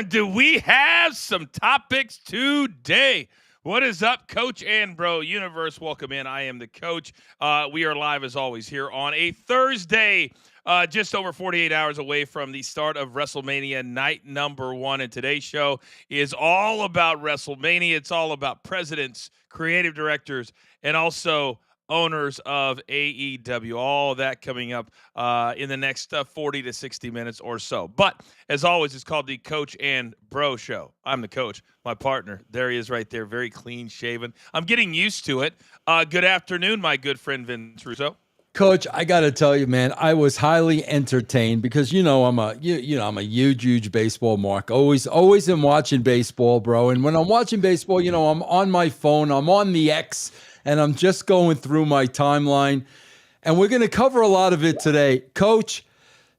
do we have some topics today? What is up, Coach and Bro Universe? Welcome in. I am the coach. We are live, as always, here on a Thursday, just over 48 hours away from the start of WrestleMania night number 1. And today's show is all about WrestleMania. It's all about presidents, creative directors, and also owners of AEW. All of that coming up in the next 40 to 60 minutes or so. But as always, it's called the Coach and Bro Show. I'm the coach. My partner, there he is right there, very clean shaven. I'm getting used to it. Good afternoon, my good friend Vince Russo. Coach, I got to tell you, man, I was highly entertained because I'm a huge baseball mark. Always am watching baseball, bro. And when I'm watching baseball, I'm on my phone, I'm on the X, and I'm just going through my timeline. And we're going to cover a lot of it today. Coach,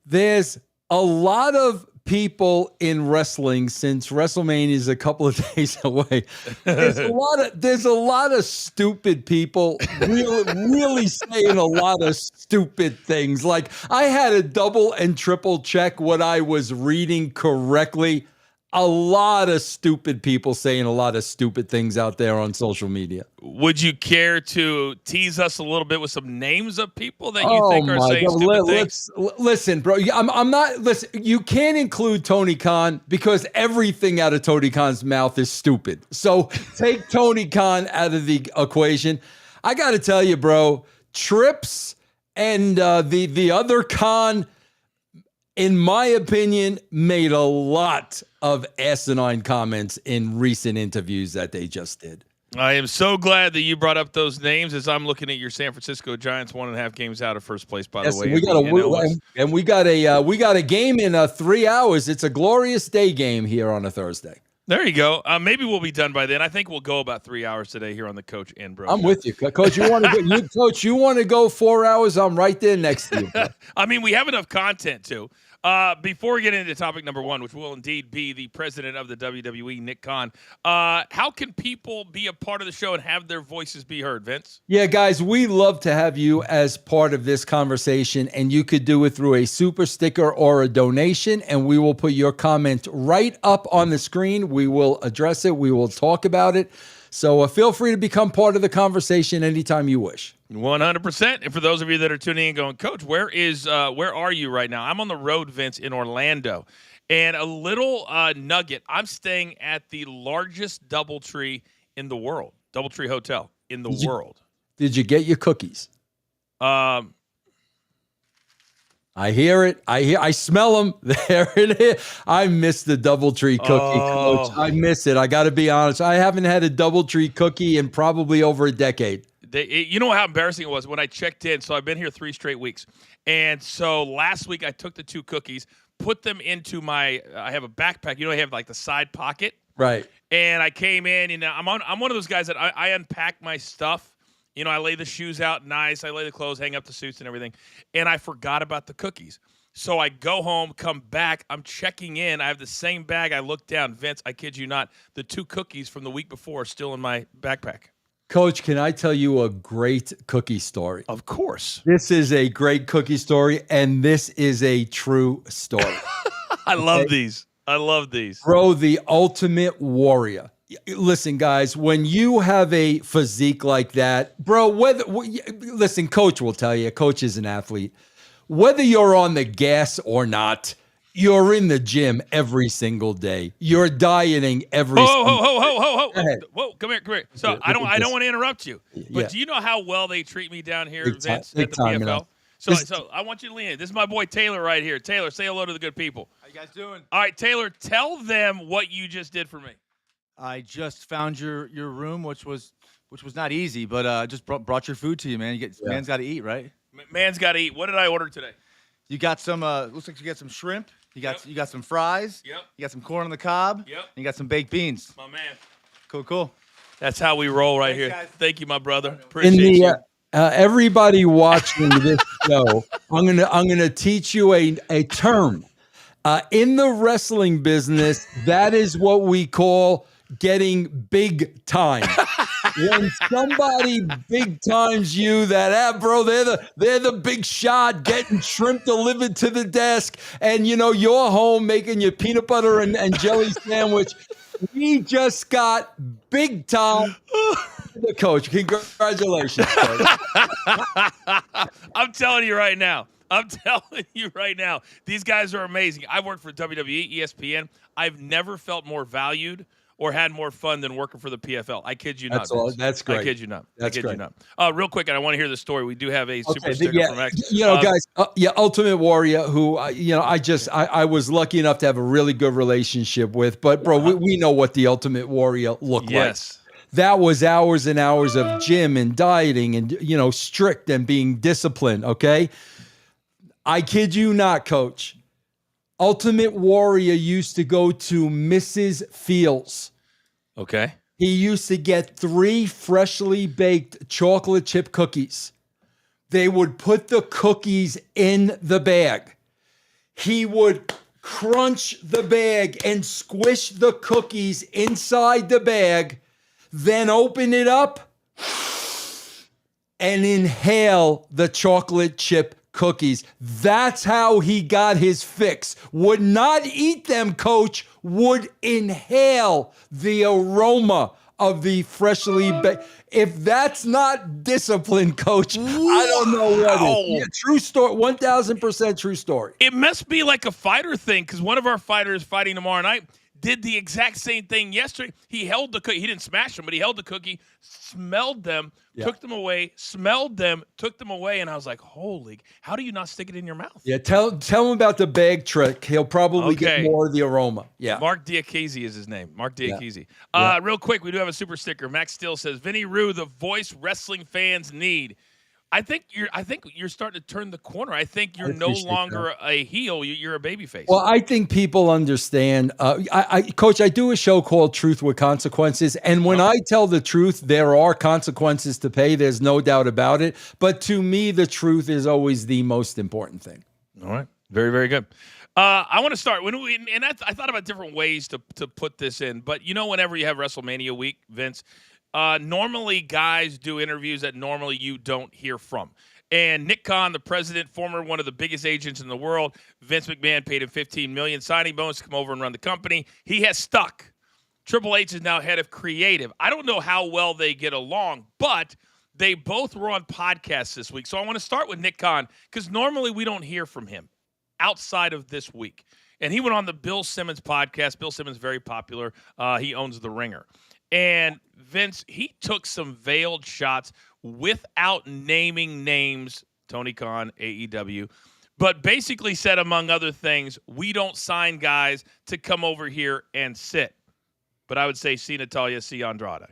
there's a lot of people in wrestling since WrestleMania is a couple of days away. There's a lot of stupid people really saying a lot of stupid things. Like, I had to double and triple check what I was reading correctly. A lot of stupid people saying a lot of stupid things out there on social media. Would you care to tease us a little bit with some names of people that you think are saying stupid things? Listen, bro, I'm not. Listen, you can't include Tony Khan because everything out of Tony Khan's mouth is stupid. So take Tony Khan out of the equation. I got to tell you, bro, Trips and the other Khan, in my opinion, made a lot of asinine comments in recent interviews that they just did. I am so glad that you brought up those names as I'm looking at your San Francisco Giants 1.5 games out of first place, by the way. We got a game in 3 hours. It's a glorious day game here on a Thursday. There you go. Maybe we'll be done by then. I think we'll go about 3 hours today here on the Coach and Bro. I'm with you, Coach. You want to go 4 hours? I'm right there next to you. Bro. I mean, we have enough content too. Before we get into topic number 1, which will indeed be the president of the WWE, Nick Khan, how can people be a part of the show and have their voices be heard, Vince? Yeah, guys, we love to have you as part of this conversation, and you could do it through a super sticker or a donation, and we will put your comment right up on the screen. We will address it. We will talk about it. So feel free to become part of the conversation anytime you wish. 100%. And for those of you that are tuning in going, Coach, where are you right now? I'm on the road, Vince, in Orlando. And a little nugget, I'm staying at the largest DoubleTree in the world, DoubleTree Hotel in the world. Did you get your cookies? I hear it. I smell them. There it is. I miss the DoubleTree cookie, Coach. I miss it. I got to be honest. I haven't had a DoubleTree cookie in probably over a decade. You know how embarrassing it was when I checked in? So I've been here 3 straight weeks. And so last week I took the 2 cookies, put them into I have a backpack. I have like the side pocket. Right. And I came in, I'm one of those guys that I unpack my stuff. I lay the shoes out nice. I lay the clothes, hang up the suits and everything. And I forgot about the cookies. So I go home, come back. I'm checking in. I have the same bag. I look down. Vince, I kid you not, the 2 cookies from the week before are still in my backpack. Coach, can I tell you a great cookie story? Of course. This is a great cookie story, and this is a true story. I love these. Bro, the ultimate warrior. Listen, guys, when you have a physique like that, bro, listen, Coach will tell you, Coach is an athlete. Whether you're on the gas or not, you're in the gym every single day. You're dieting every single day. Whoa, come here. So I don't want to interrupt you, but do you know how well they treat me down here, Vince, at the PFL? So I want you to lean in. This is my boy Taylor right here. Taylor, say hello to the good people. How you guys doing? All right, Taylor, tell them what you just did for me. I just found your room, which was not easy, but just brought your food to you, man. Man's got to eat, right? Man's got to eat. What did I order today? You got some. Looks like you got some shrimp. You got some fries. Yep. You got some corn on the cob. Yep. And you got some baked beans. My man. Cool. That's how we roll right here. Guys. Thank you, my brother. Appreciate you. Everybody watching this show, I'm gonna teach you a term. In the wrestling business, that is what we call getting big time. When somebody big times you, bro, they're the big shot, getting shrimp delivered to the desk, and you're home making your peanut butter and jelly sandwich. We just got big time. The coach, congratulations, coach. I'm telling you right now. These guys are amazing. I've worked for WWE, ESPN. I've never felt more valued or had more fun than working for the PFL. I kid you not. That's great. I kid you not. That's great. Real quick, and I want to hear the story. We do have a super sticker from X. Guys, Ultimate Warrior, who I was lucky enough to have a really good relationship with. But bro, we know what the Ultimate Warrior looked like. That was hours and hours of gym and dieting and strict and being disciplined. Okay, I kid you not, Coach. Ultimate Warrior used to go to Mrs. Fields. Okay. He used to get 3 freshly baked chocolate chip cookies. They would put the cookies in the bag. He would crunch the bag and squish the cookies inside the bag, then open it up and inhale the chocolate chip cookies. That's how he got his fix. Would not eat them, Coach. Would inhale the aroma of the freshly baked. If that's not discipline, Coach, I don't know what is. Yeah, true story. 1,000% true story. It must be like a fighter thing, because one of our fighters fighting tomorrow night did the exact same thing yesterday. He held the cookie. He didn't smash them, but he held the cookie, smelled them, took them away, smelled them, took them away, and I was like, holy, how do you not stick it in your mouth? Yeah, tell him about the bag trick. He'll probably get more of the aroma. Yeah. Mark Diakese is his name. Mark Diakese. Real quick, we do have a super sticker. Max Steele says, Vinny Rue, the voice wrestling fans need. I think you're starting to turn the corner. I think you're no longer a heel. You're a babyface. Well, I think people understand. Coach, I do a show called Truth with Consequences. And when I tell the truth, there are consequences to pay. There's no doubt about it. But to me, the truth is always the most important thing. All right. Very, very good. I want to start. I thought about different ways to put this in. But, whenever you have WrestleMania week, Vince, normally guys do interviews that normally you don't hear from. And Nick Khan, the president, former one of the biggest agents in the world, Vince McMahon paid him $15 million signing bonus to come over and run the company. He has stuck. Triple H is now head of creative. I don't know how well they get along, but they both were on podcasts this week. So I want to start with Nick Khan, because normally we don't hear from him outside of this week. And he went on the Bill Simmons podcast. Bill Simmons, very popular. He owns The Ringer. And Vince, he took some veiled shots without naming names, Tony Khan, AEW, but basically said, among other things, we don't sign guys to come over here and sit. But I would say see Natalya, see Andrade.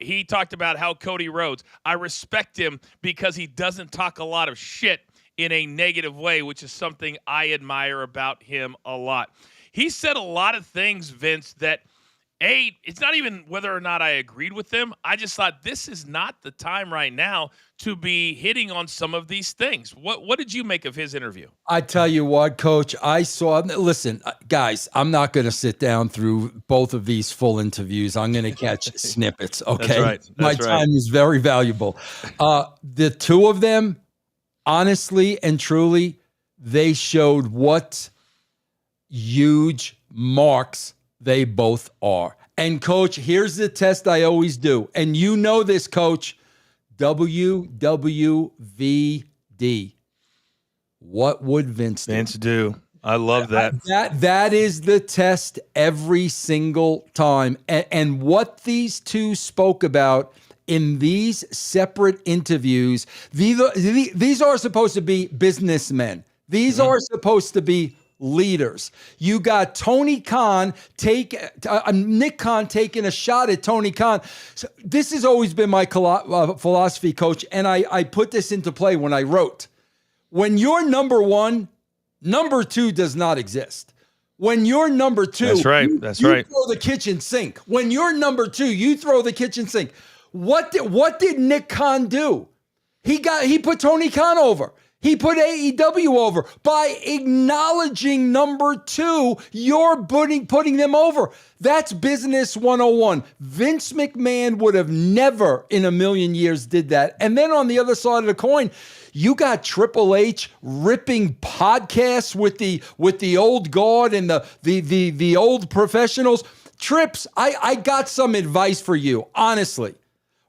He talked about how Cody Rhodes, I respect him because he doesn't talk a lot of shit in a negative way, which is something I admire about him a lot. He said a lot of things, Vince, that it's not even whether or not I agreed with them. I just thought this is not the time right now to be hitting on some of these things. What did you make of his interview? I tell you what, Coach, listen, guys, I'm not going to sit down through both of these full interviews. I'm going to catch snippets, okay? That's right. My time is very valuable. The two of them, honestly and truly, they showed what huge marks they both are. And Coach, here's the test I always do. And you know this, Coach. WWVD. What would Vince do? Vince do. I love that. That is the test every single time. And what these two spoke about in these separate interviews, these are supposed to be businessmen. These are supposed to be leaders. You got Tony Khan Nick Khan taking a shot at Tony Khan. So this has always been my philosophy, Coach, and I put this into play when I wrote. When you're number one, number two does not exist. When you're number two, that's right. You throw the kitchen sink. When you're number two, you throw the kitchen sink. What did Nick Khan do? He put Tony Khan over. He put AEW over by acknowledging number 2, you're putting them over. That's business 101. Vince McMahon would have never in a million years did that. And then on the other side of the coin, you got Triple H ripping podcasts with the old guard and the old professionals. Trips, I got some advice for you, honestly.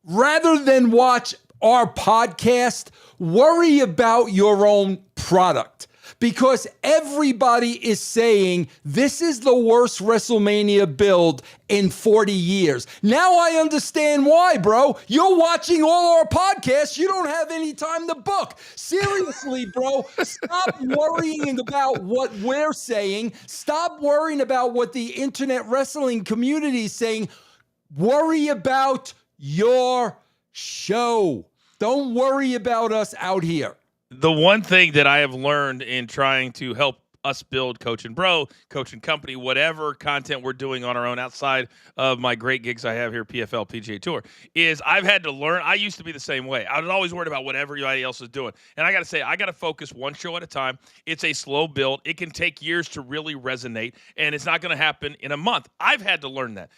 Rather than watch our podcast, worry about your own product, because everybody is saying this is the worst WrestleMania build in 40 years. Now I understand why, bro. You're watching all our podcasts. You don't have any time to book. Seriously, bro, stop worrying about what we're saying. Stop worrying about what the internet wrestling community is saying. Worry about your show. Don't worry about us out here. The one thing that I have learned in trying to help us build Coach and Bro, Coach and Company, whatever content we're doing on our own outside of my great gigs I have here, PFL, PGA Tour, is I've had to learn. I used to be the same way. I was always worried about what everybody else is doing. And I got to say, I got to focus one show at a time. It's a slow build. It can take years to really resonate, and it's not going to happen in a month. I've had to learn that.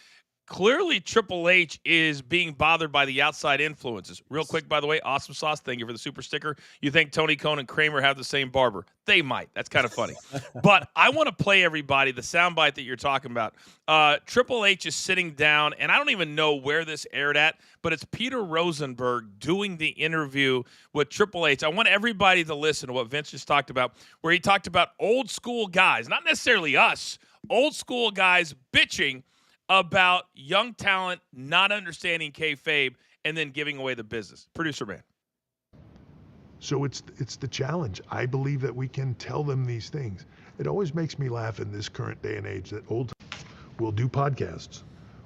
Clearly, Triple H is being bothered by the outside influences. Real quick, by the way, Awesome Sauce, thank you for the super sticker. You think Tony Khan and Kramer have the same barber? They might. That's kind of funny. But I want to play everybody the soundbite that you're talking about. Triple H is sitting down, and I don't even know where this aired at, but it's Peter Rosenberg doing the interview with Triple H. I want everybody to listen to what Vince just talked about, where he talked about old school guys, not necessarily us, old school guys bitching about young talent not understanding kayfabe and then giving away the business. Producer man. So it's the challenge. I believe that we can tell them these things. It always makes me laugh in this current day and age that old will do podcasts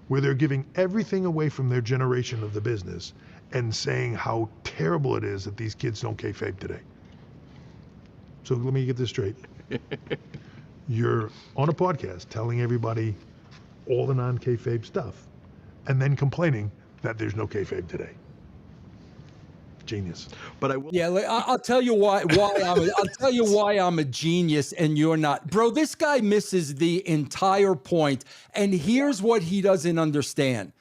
where they're giving everything away from their generation of the business and saying how terrible it is that these kids don't kayfabe today. So let me get this straight. You're on a podcast telling everybody all the non-kayfabe stuff, and then complaining that there's no kayfabe today. Genius. But I will. Yeah, I'll tell you I'll tell you why I'm a genius and you're not, bro. This guy misses the entire point, and here's what he doesn't understand.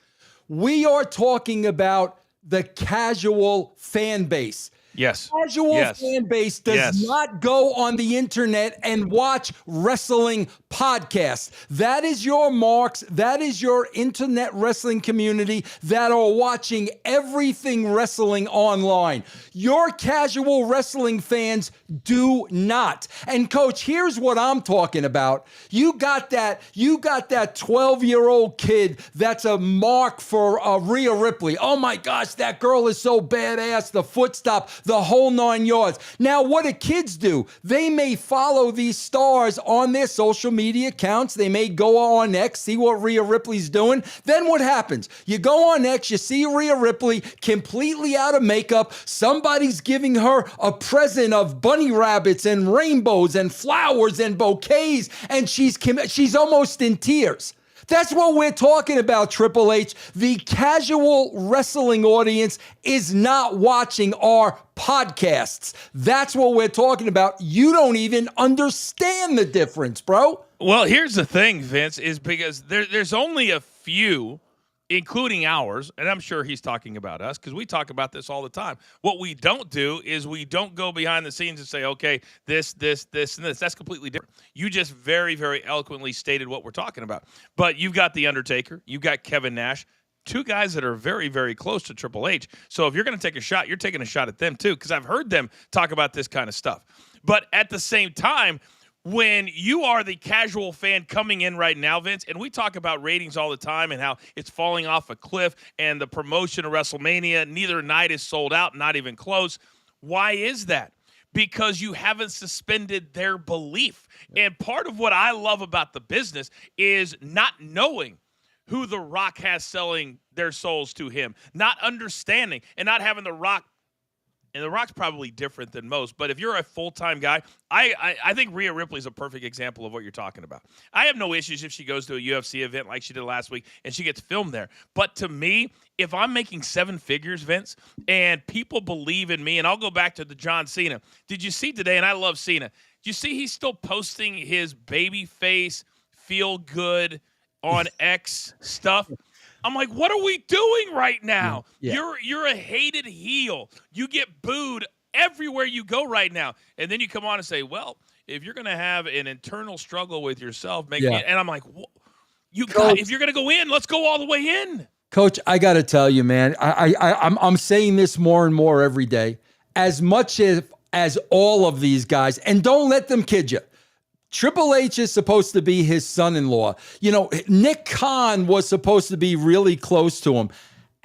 We are talking about the casual fan base. Yes. Casual fan base does not go on the internet and watch wrestling podcasts. That is your marks. That is your internet wrestling community that are watching everything wrestling online. Your casual wrestling fans do not. And Coach, here's what I'm talking about. You got that 12-year-old kid that's a mark for Rhea Ripley. Oh my gosh, that girl is so badass. The foot stop, the whole 9 yards. Now, what do kids do? They may follow these stars on their social media accounts. They may go on X, see what Rhea Ripley's doing. Then what happens? You go on X, you see Rhea Ripley completely out of makeup. Somebody's giving her a present of bunny rabbits and rainbows and flowers and bouquets, and she's almost in tears. That's what we're talking about, Triple H. The casual wrestling audience is not watching our podcasts. That's what we're talking about. You don't even understand the difference, bro. Well, here's the thing, Vince, is because there's only a few, including ours, and I'm sure he's talking about us because we talk about this all the time. What we don't do is we don't go behind the scenes and say, okay, this, and this. That's completely different. You just very, very eloquently stated what we're talking about. But you've got The Undertaker. You've got Kevin Nash. Two guys that are very, very close to Triple H. So if you're going to take a shot, you're taking a shot at them too, because I've heard them talk about this kind of stuff. But at the same time, when you are the casual fan coming in right now, Vince, and we talk about ratings all the time and how it's falling off a cliff and the promotion of WrestleMania, neither night is sold out, not even close. Why is that? Because you haven't suspended their belief. And part of what I love about the business is not knowing who The Rock has selling their souls to him, not understanding and not having The Rock and The Rock's probably different than most, but if you're a full-time guy, I think Rhea Ripley's a perfect example of what you're talking about. I have no issues if she goes to a UFC event like she did last week and she gets filmed there. But to me, if I'm making 7 figures, Vince, and people believe in me, and I'll go back to the John Cena. Did you see today, and I love Cena, did you see he's still posting his baby face, feel good on X stuff? I'm like, what are we doing right now? Yeah. You're a hated heel. You get booed everywhere you go right now. And then you come on and say, well, if you're going to have an internal struggle with yourself, and I'm like, if you're going to go in, let's go all the way in. Coach, I got to tell you, man, I'm saying this more and more every day. As much as all of these guys, and don't let them kid you. Triple H is supposed to be his son-in-law. You know, Nick Khan was supposed to be really close to him.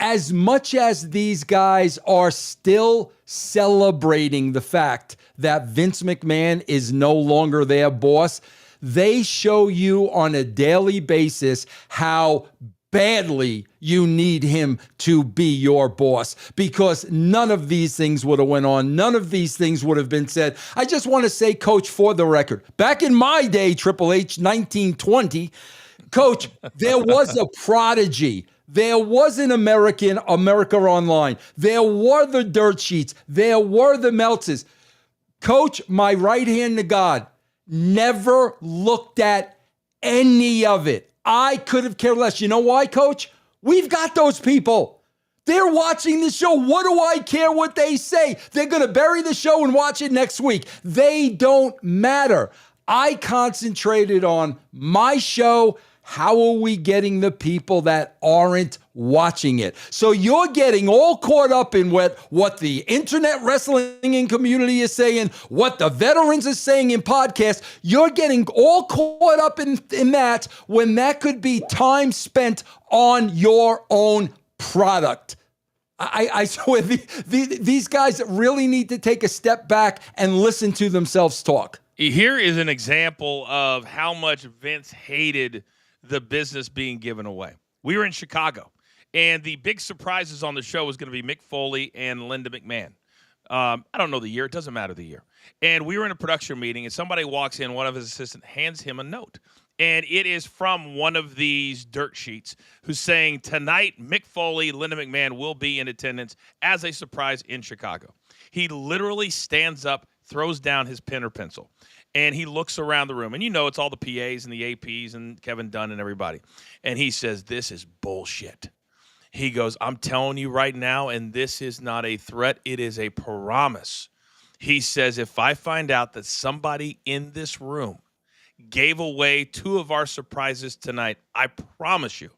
As much as these guys are still celebrating the fact that Vince McMahon is no longer their boss, they show you on a daily basis how badly you need him to be your boss, because none of these things would have went on. None of these things would have been said. I just want to say, Coach, for the record, back in my day, Triple H, 1920, Coach, there was a prodigy. There was an America Online. There were the dirt sheets. There were the Meltzers. Coach, my right hand to God, never looked at any of it. I could have cared less. You know why, Coach? We've got those people. They're watching the show. What do I care what they say? They're going to bury the show and watch it next week. They don't matter. I concentrated on my show. How are we getting the people that aren't watching it? So you're getting all caught up in what the internet wrestling community is saying, what the veterans are saying in podcasts. You're getting all caught up in that, when that could be time spent on your own product. I swear these guys really need to take a step back and listen to themselves talk. Here is an example of how much Vince hated the business being given away. We were in Chicago, and the big surprises on the show was going to be Mick Foley and Linda McMahon. I don't know the year. It doesn't matter the year. And we were in a production meeting, and somebody walks in, one of his assistants hands him a note. And it is from one of these dirt sheets who's saying, tonight, Mick Foley, Linda McMahon will be in attendance as a surprise in Chicago. He literally stands up, throws down his pen or pencil, and he looks around the room. And you know it's all the PAs and the APs and Kevin Dunn and everybody. And he says, this is bullshit. He goes, I'm telling you right now, and this is not a threat, it is a promise. He says, if I find out that somebody in this room gave away 2 of our surprises tonight, I promise you,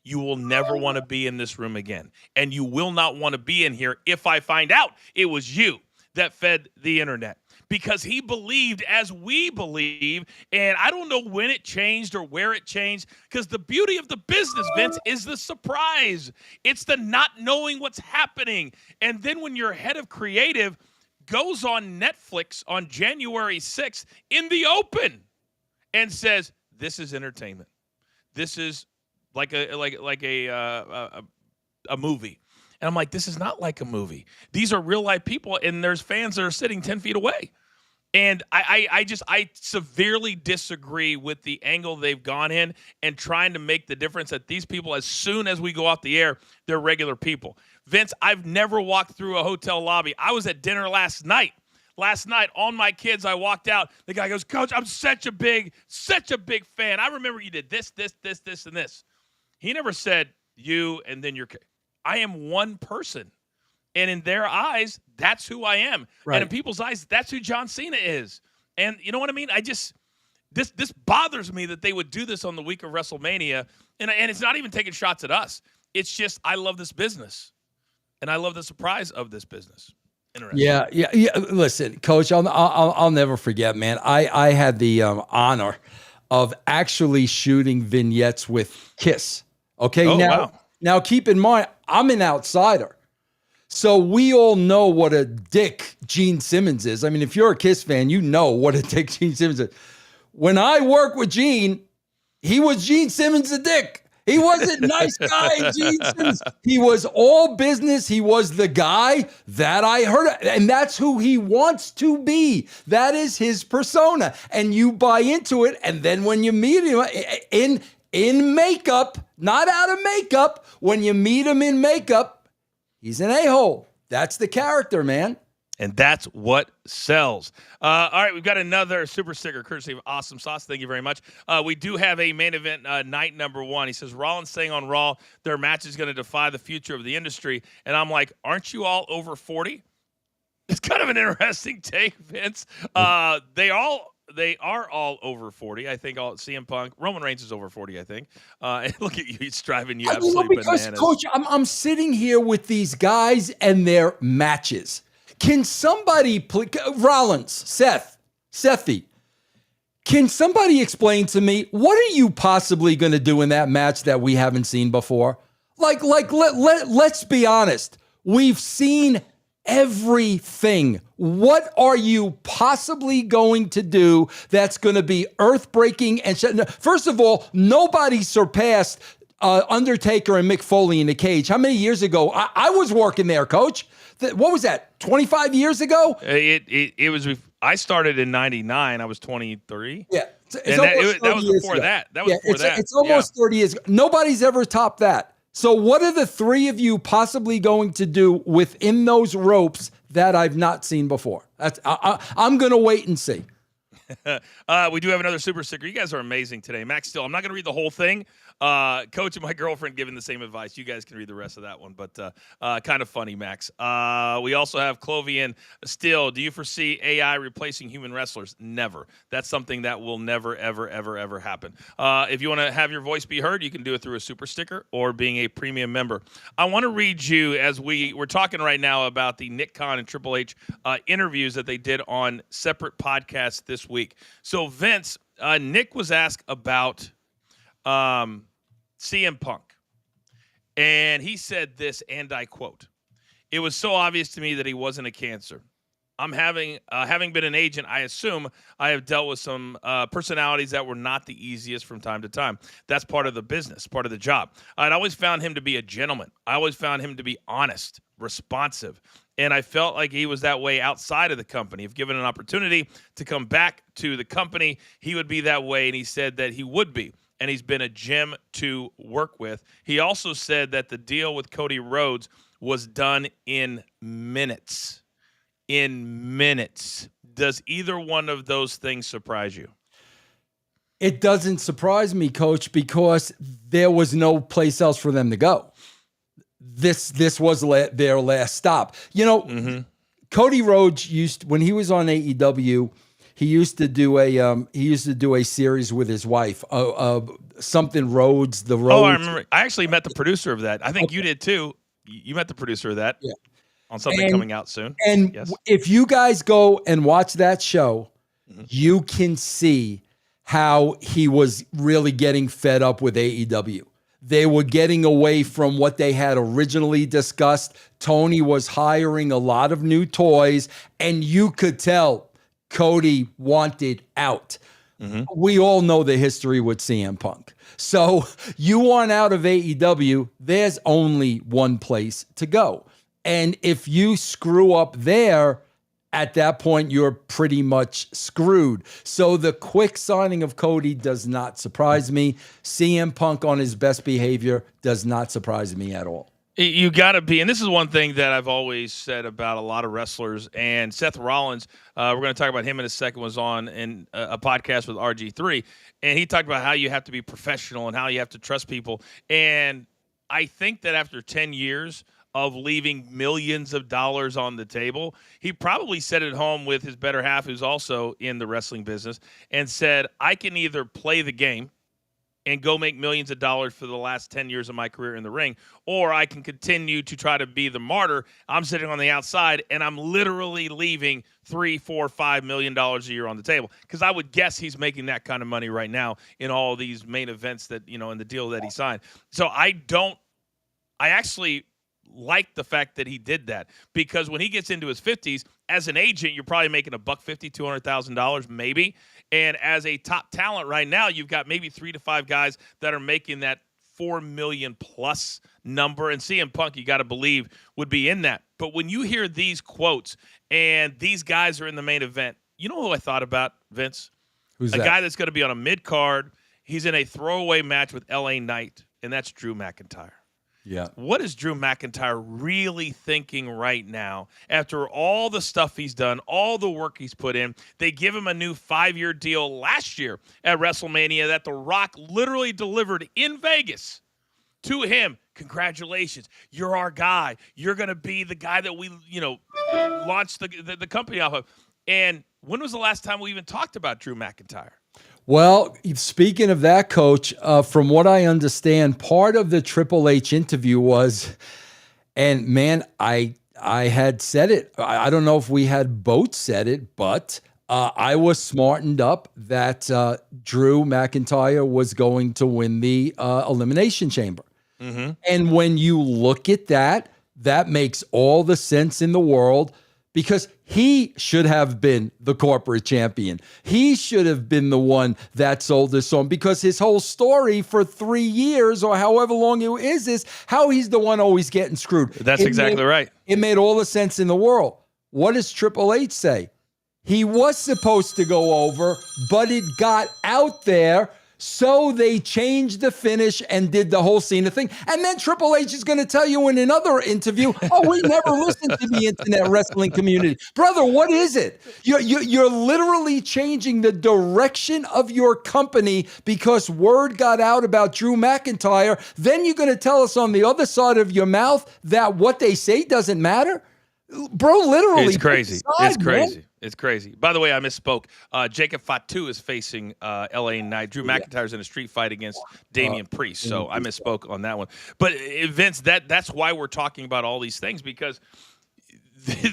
you will never want to be in this room again. And you will not want to be in here if I find out it was you that fed the internet. Because he believed as we believe, and I don't know when it changed or where it changed, because the beauty of the business, Vince, is the surprise. It's the not knowing what's happening. And then when your head of creative goes on Netflix on January 6th in the open and says, this is entertainment. This is like a movie. And I'm like, this is not like a movie. These are real life people, and there's fans that are sitting 10 feet away. And I severely disagree with the angle they've gone in and trying to make the difference that these people, as soon as we go off the air, they're regular people. Vince, I've never walked through a hotel lobby. I was at dinner last night. Last night, on my kids, I walked out. The guy goes, Coach, I'm such a big fan. I remember you did this, and this. He never said you and then your kid. I am one person. And in their eyes, that's who I am. Right. And in people's eyes, that's who John Cena is. And you know what I mean? This bothers me that they would do this on the week of WrestleMania. And it's not even taking shots at us. It's just, I love this business. And I love the surprise of this business. Interesting. Yeah. Listen, Coach, I'll never forget, man. I had the honor of actually shooting vignettes with Kiss. Okay. Now keep in mind, I'm an outsider. So we all know what a dick Gene Simmons is. I mean, if you're a Kiss fan, you know what a dick Gene Simmons is. When I worked with Gene, he was Gene Simmons a dick. He wasn't nice guy in jeans. He was all business. He was the guy that I heard, and that's who he wants to be. That is his persona, and you buy into it. And then when you meet him in makeup, not out of makeup, when you meet him in makeup, he's an a-hole. That's the character, man. And that's what sells. All right, we've got another super sticker courtesy of Awesome Sauce. Thank you very much. We do have a main event night number 1. He says, Rollins saying on Raw, their match is going to defy the future of the industry. And I'm like, aren't you all over 40? It's kind of an interesting take, Vince. They are all over 40. I think all CM Punk, Roman Reigns is over 40, I think. And look at you, he's driving you absolutely because, bananas. Coach, I'm sitting here with these guys and their matches. Can somebody, Rollins, Sethy, can somebody explain to me, what are you possibly going to do in that match that we haven't seen before? Let's be honest. We've seen everything. What are you possibly going to do that's going to be earth-breaking? And first of all, nobody surpassed Undertaker and Mick Foley in the cage. How many years ago? I was working there, Coach. What was that? 25 years ago? It was. I started in '99. I was 23. Yeah, that was before that. That was before that. It's almost 30 years ago. Nobody's ever topped that. So, what are the three of you possibly going to do within those ropes that I've not seen before? I'm going to wait and see. We do have another super sticker. You guys are amazing today. Max Still, I'm not going to read the whole thing. Coach and my girlfriend giving the same advice. You guys can read the rest of that one, but kind of funny, Max. We also have Clovian Still. Do you foresee AI replacing human wrestlers? Never. That's something that will never, ever, ever, ever happen. If you want to have your voice be heard, you can do it through a super sticker or being a premium member. I want to read you, as we're talking right now about the Nick Khan and Triple H interviews that they did on separate podcasts this week. So, Vince, Nick was asked about CM Punk, and he said this, and I quote, "It was so obvious to me that he wasn't a cancer. I'm having been an agent, I assume I have dealt with some personalities that were not the easiest from time to time. That's part of the business, part of the job. I'd always found him to be a gentleman. I always found him to be honest, responsive, and I felt like he was that way outside of the company. If given an opportunity to come back to the company, he would be that way, and he said that he would be. And he's been a gem to work with. He also said that the deal with Cody Rhodes was done in minutes. In minutes. Does either one of those things surprise you? It doesn't surprise me, Coach, because there was no place else for them to go. This was their last stop. You know, Cody Rhodes when he was on AEW, he used to do a series with his wife, something Rhodes, the Rhodes. Oh, I remember. I actually met the producer of that. I think you did too. You met the producer of that. Yeah. On something coming out soon. And yes. If you guys go and watch that show, you can see how he was really getting fed up with AEW. They were getting away from what they had originally discussed. Tony was hiring a lot of new toys, and you could tell Cody wanted out. We all know the history with CM Punk. So you want out of AEW, there's only one place to go. And if you screw up there, at that point, you're pretty much screwed. So the quick signing of Cody does not surprise me. CM Punk on his best behavior does not surprise me at all. You got to be, and this is one thing that I've always said about a lot of wrestlers, and Seth Rollins, we're going to talk about him in a second, was on in a podcast with RG3, and he talked about how you have to be professional and how you have to trust people. And I think that after 10 years of leaving millions of dollars on the table, he probably sat at home with his better half, who's also in the wrestling business, and said, I can either play the game and go make millions of dollars for the last 10 years of my career in the ring, or I can continue to try to be the martyr. I'm sitting on the outside, and I'm literally leaving $3, $4, $5 million a year on the table. Because I would guess he's making that kind of money right now in all these main events that, in the deal that he signed. So I actually like the fact that he did that, because when he gets into his 50s, as an agent, you're probably making $150,000, $200,000 maybe. And as a top talent right now, you've got maybe 3 to 5 guys that are making that 4 million plus number. And CM Punk, you got to believe, would be in that. But when you hear these quotes and these guys are in the main event, you know who I thought about, Vince? Who's a that? guy that's going to be on a mid-card. He's in a throwaway match with LA Knight, and that's Drew McIntyre. Yeah. What is Drew McIntyre really thinking right now after all the stuff he's done, all the work he's put in? They give him a new 5-year deal last year at WrestleMania that The Rock literally delivered in Vegas to him. Congratulations. You're our guy. You're going to be the guy that we, launched the company off of. And when was the last time we even talked about Drew McIntyre? Well, speaking of that, Coach, from what I understand, part of the Triple H interview was, and man, I had said it. I don't know if we had both said it, but I was smartened up that Drew McIntyre was going to win the Elimination Chamber. Mm-hmm. And when you look at that, that makes all the sense in the world, because he should have been the corporate champion. He should have been the one that sold this song, because his whole story for 3 years or however long it is how he's the one always getting screwed. That's exactly right. It made all the sense in the world. What does Triple H say? He was supposed to go over, but it got out there, so they changed the finish and did the whole Cena thing. And then Triple H is going to tell you in another interview, we never listened to the internet wrestling community. Brother, what is it? You're literally changing the direction of your company because word got out about Drew McIntyre. Then you're going to tell us on the other side of your mouth that what they say doesn't matter? Bro, literally. It's crazy. It's crazy. Man. It's crazy. By the way, I misspoke. Jacob Fatu is facing LA Knight. Drew McIntyre's in a street fight against Damian Priest. So I misspoke on that one. But Vince, that's why we're talking about all these things, because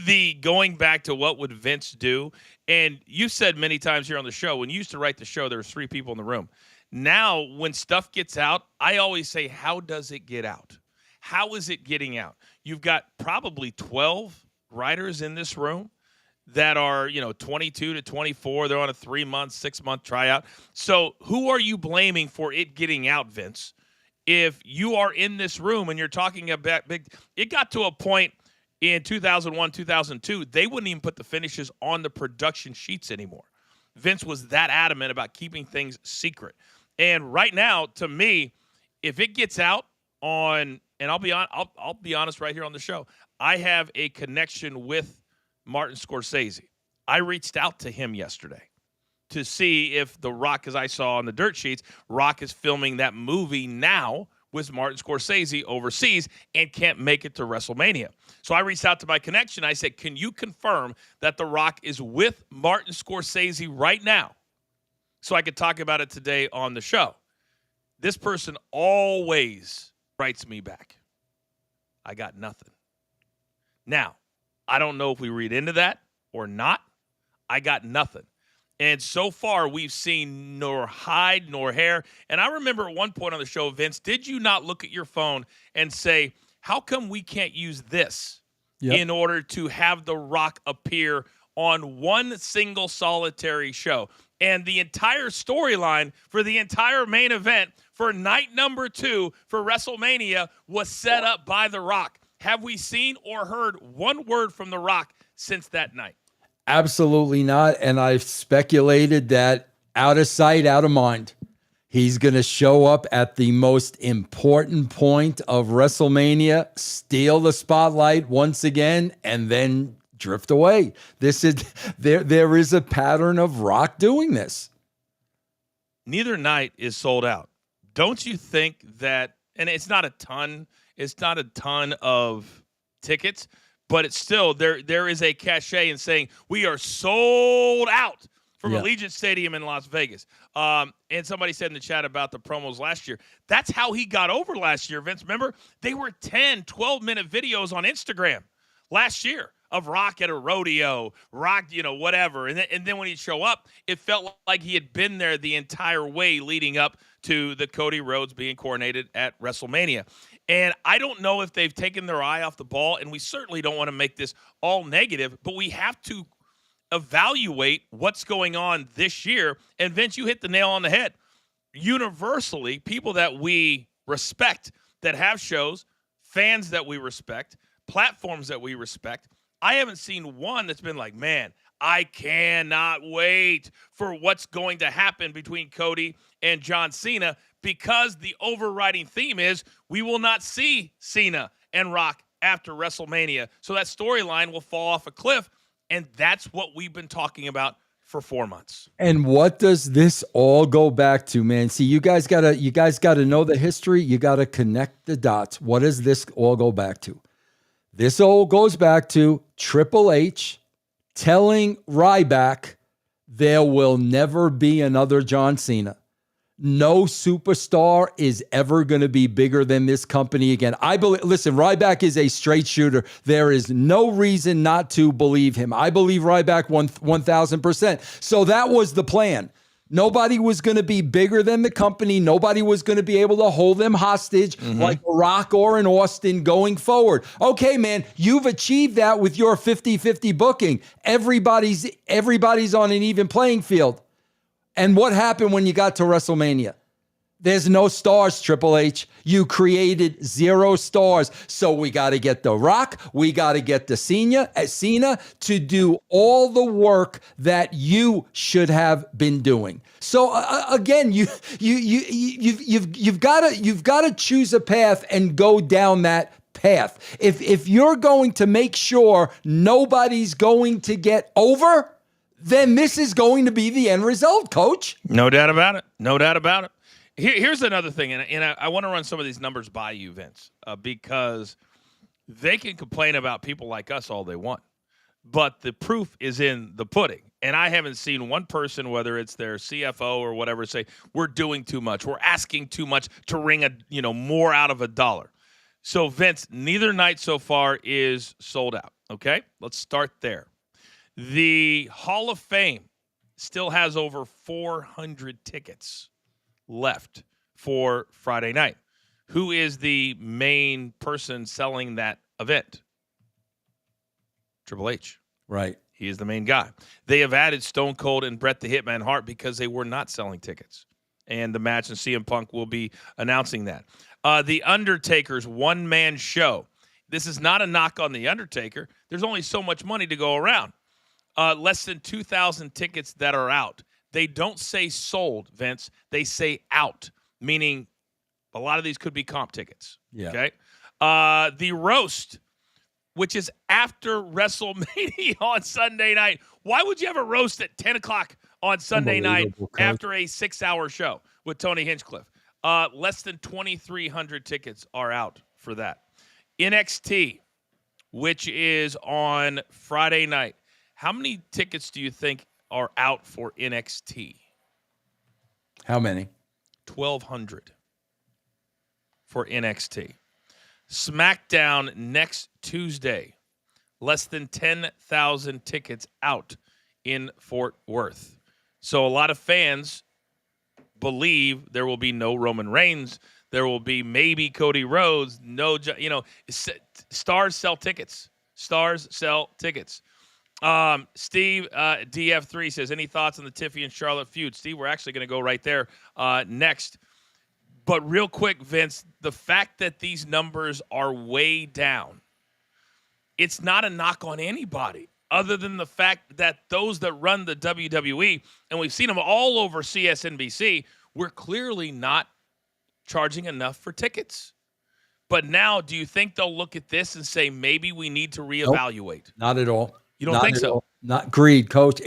the going back to what would Vince do, and you said many times here on the show, when you used to write the show, there was 3 people in the room. Now, when stuff gets out, I always say, how does it get out? How is it getting out? You've got probably 12 writers in this room that are, 22 to 24. They're on a 3-month, 6-month tryout. So who are you blaming for it getting out, Vince? If you are in this room and you're talking about it got to a point in 2001, 2002, they wouldn't even put the finishes on the production sheets anymore. Vince was that adamant about keeping things secret. And right now, to me, if it gets out on, and I'll be honest right here on the show, I have a connection with Martin Scorsese. I reached out to him yesterday to see if The Rock, as I saw on the dirt sheets, Rock is filming that movie now with Martin Scorsese overseas and can't make it to WrestleMania. So I reached out to my connection. I said, can you confirm that The Rock is with Martin Scorsese right now so I could talk about it today on the show? This person always writes me back. I got nothing. Now, I don't know if we read into that or not. I got nothing. And so far, we've seen nor hide nor hair. And I remember at one point on the show, Vince, did you not look at your phone and say, how come we can't use this in order to have The Rock appear on one single solitary show? And the entire storyline for the entire main event for night number 2 for WrestleMania was set up by The Rock. Have we seen or heard one word from The Rock since that night? Absolutely not. And I've speculated that out of sight, out of mind. He's going to show up at the most important point of WrestleMania, steal the spotlight once again, and then drift away. This is there is a pattern of Rock doing this. Neither night is sold out. Don't you think that, and it's not a ton of tickets, but it's still there is a cachet in saying we are sold out from Allegiant Stadium in Las Vegas. And somebody said in the chat about the promos last year. That's how he got over last year, Vince. Remember, they were 10, 12-minute videos on Instagram last year of Rock at a rodeo, Rock, whatever. And then when he'd show up, it felt like he had been there the entire way leading up to the Cody Rhodes being coronated at WrestleMania. And I don't know if they've taken their eye off the ball, and we certainly don't want to make this all negative, but we have to evaluate what's going on this year. And Vince, you hit the nail on the head. Universally, people that we respect that have shows, fans that we respect, platforms that we respect. I haven't seen one that's been like, man, I cannot wait for what's going to happen between Cody and John Cena, because the overriding theme is we will not see Cena and Rock after WrestleMania. So that storyline will fall off a cliff, and that's what we've been talking about for 4 months. And what does this all go back to, man? See, you guys gotta know the history. You gotta connect the dots. What does this all go back to? This all goes back to Triple H telling Ryback there will never be another John Cena. No superstar is ever going to be bigger than this company again. I believe, listen, Ryback is a straight shooter. There is no reason not to believe him. I believe Ryback 1,000%. So that was the plan. Nobody was going to be bigger than the company. Nobody was going to be able to hold them hostage like Rock or in Austin going forward. Okay, man, you've achieved that with your 50-50 booking. Everybody's on an even playing field. And what happened when you got to WrestleMania? There's no stars, Triple H. You created 0 stars. So we got to get The Rock. We got to get the Cena to do all the work that you should have been doing. So again, you've got to choose a path and go down that path. If you're going to make sure nobody's going to get over, then this is going to be the end result, Coach. No doubt about it. No doubt about it. Here's another thing, and I want to run some of these numbers by you, Vince, because they can complain about people like us all they want, but the proof is in the pudding. And I haven't seen one person, whether it's their CFO or whatever, say we're doing too much, we're asking too much to wring more out of a dollar. So Vince, neither night so far is sold out. Okay, let's start there. The Hall of Fame still has over 400 tickets left for Friday night. Who is the main person selling that event? Triple H. Right. He is the main guy. They have added Stone Cold and Bret the Hitman Hart because they were not selling tickets. And the match, and CM Punk will be announcing that. The Undertaker's one-man show. This is not a knock on The Undertaker. There's only so much money to go around. Less than 2,000 tickets that are out. They don't say sold, Vince. They say out, meaning a lot of these could be comp tickets. Yeah. Okay. The Roast, which is after WrestleMania on Sunday night. Why would you have a roast at 10 o'clock on Sunday night after a 6-hour show with Tony Hinchcliffe? Less than 2,300 tickets are out for that. NXT, which is on Friday night. How many tickets do you think are out for NXT? How many? 1,200 for NXT. SmackDown next Tuesday. Less than 10,000 tickets out in Fort Worth. So a lot of fans believe there will be no Roman Reigns. There will be maybe Cody Rhodes. No, stars sell tickets. Stars sell tickets. Steve, DF3 says, any thoughts on the Tiffany and Charlotte feud? Steve, we're actually going to go right there next. But real quick, Vince, the fact that these numbers are way down, it's not a knock on anybody other than the fact that those that run the WWE, and we've seen them all over CSNBC, we're clearly not charging enough for tickets. But now, do you think they'll look at this and say, maybe we need to reevaluate? Nope, not at all. You don't think so? Not greed, Coach.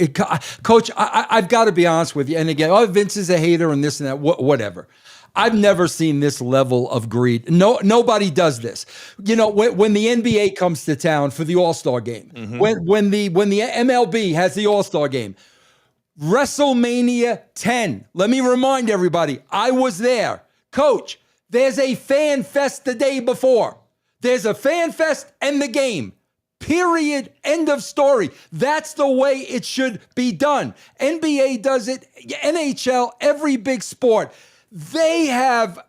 Coach, I've got to be honest with you. And again, Vince is a hater and this and that, whatever. I've never seen this level of greed. Nobody does this. When the NBA comes to town for the All-Star game, when the MLB has the All-Star game, WrestleMania 10. Let me remind everybody, I was there. Coach, there's a fan fest the day before. There's a fan fest and the game. Period. End of story. That's the way it should be done. NBA does it. NHL, every big sport. They have